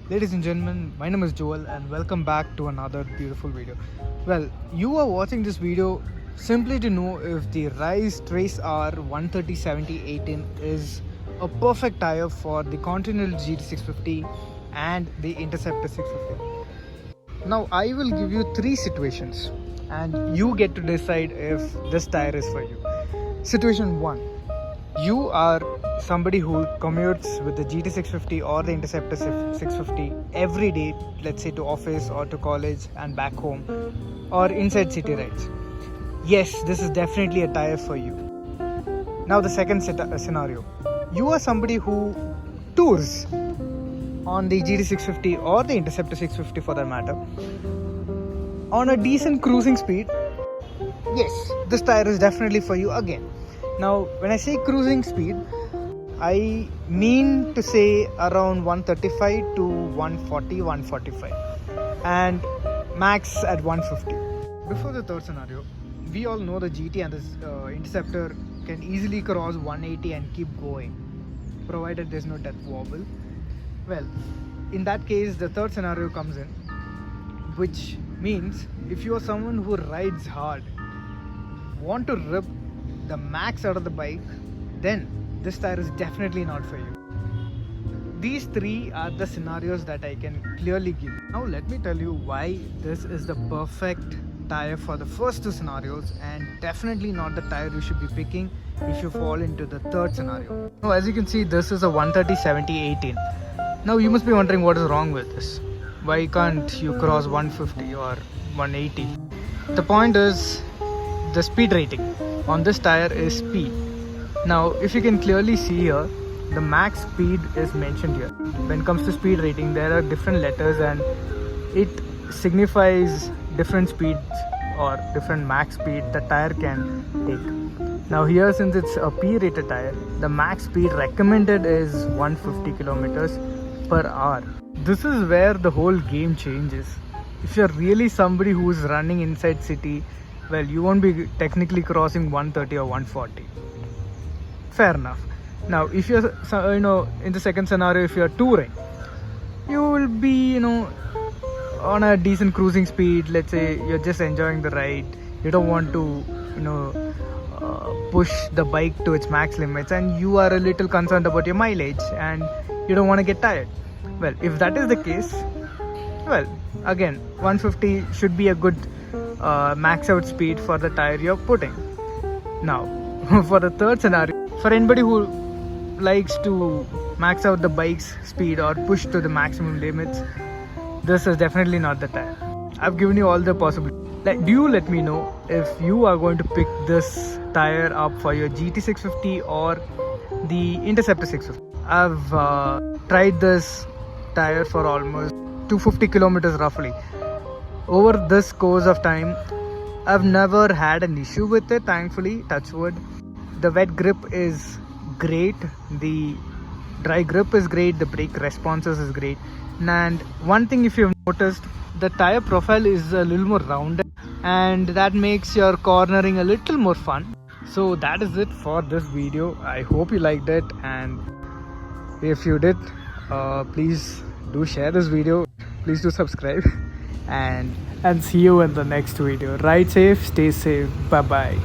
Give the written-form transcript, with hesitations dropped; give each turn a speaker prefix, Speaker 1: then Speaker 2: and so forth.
Speaker 1: Ladies and gentlemen, my name is Joel and welcome back to another beautiful video. Well, you are watching this video simply to know if the Reise TraceR 130/70/18 is a perfect tire for the Continental GT650 and the Interceptor 650. Now I will give you three situations and you get to decide if this tire is for you. Situation 1. You are somebody who commutes with the GT650 or the Interceptor 650 every day, let's say to office or to college and back home or inside city rides. Yes, this is definitely a tire for you. Now the second scenario. You are somebody who tours on the GT650 or the Interceptor 650 for that matter on a decent cruising speed. Yes, this tire is definitely for you again. Now, when I say cruising speed, I mean to say around 135 to 140, 145 and max at 150. Before the third scenario, we all know the GT and the Interceptor can easily cross 180 and keep going, provided there's no death wobble. Well, in that case, the third scenario comes in, which means if you are someone who rides hard, want to rip the max out of the bike, then this tire is definitely not for you. These three are the scenarios that I can clearly give. Now let me tell you why this is the perfect tire for the first two scenarios and definitely not the tire you should be picking if you fall into the third scenario. Now as you can see, this is a 130/70/18. Now you must be wondering what is wrong with this. Why can't you cross 150 or 180? The point is, the speed rating on this tire is speed. Now if you can clearly see here, the max speed is mentioned here. When it comes to speed rating, there are different letters and it signifies different speeds or different max speed the tire can take. Now here, since it's a P rated tire, the max speed recommended is 150 kilometers per hour. This is where the whole game changes. If you're really somebody who's running inside city, well, you won't be technically crossing 130 or 140. Fair enough. Now, if you're, in the second scenario, if you're touring, you will be, on a decent cruising speed. Let's say you're just enjoying the ride. You don't want to, push the bike to its max limits, and you are a little concerned about your mileage, and you don't want to get tired. Well, if that is the case, well, again, 150 should be a good max out speed for the tire you're putting. Now for the third scenario, for anybody who likes to max out the bike's speed or push to the maximum limits, this is definitely not the tire. I've given you all the possibilities. Do let me know if you are going to pick this tire up for your GT650 or the Interceptor 650. I've tried this tire for almost 250 kilometers roughly. Over this course of time, I've never had an issue with it, thankfully, touch wood. The wet grip is great, the dry grip is great, the brake responses is great. And one thing, if you've noticed, the tire profile is a little more rounded and that makes your cornering a little more fun. So that is it for this video. I hope you liked it, and if you did, please do share this video, please do subscribe, and see you in the next video. Ride safe, stay safe, bye bye.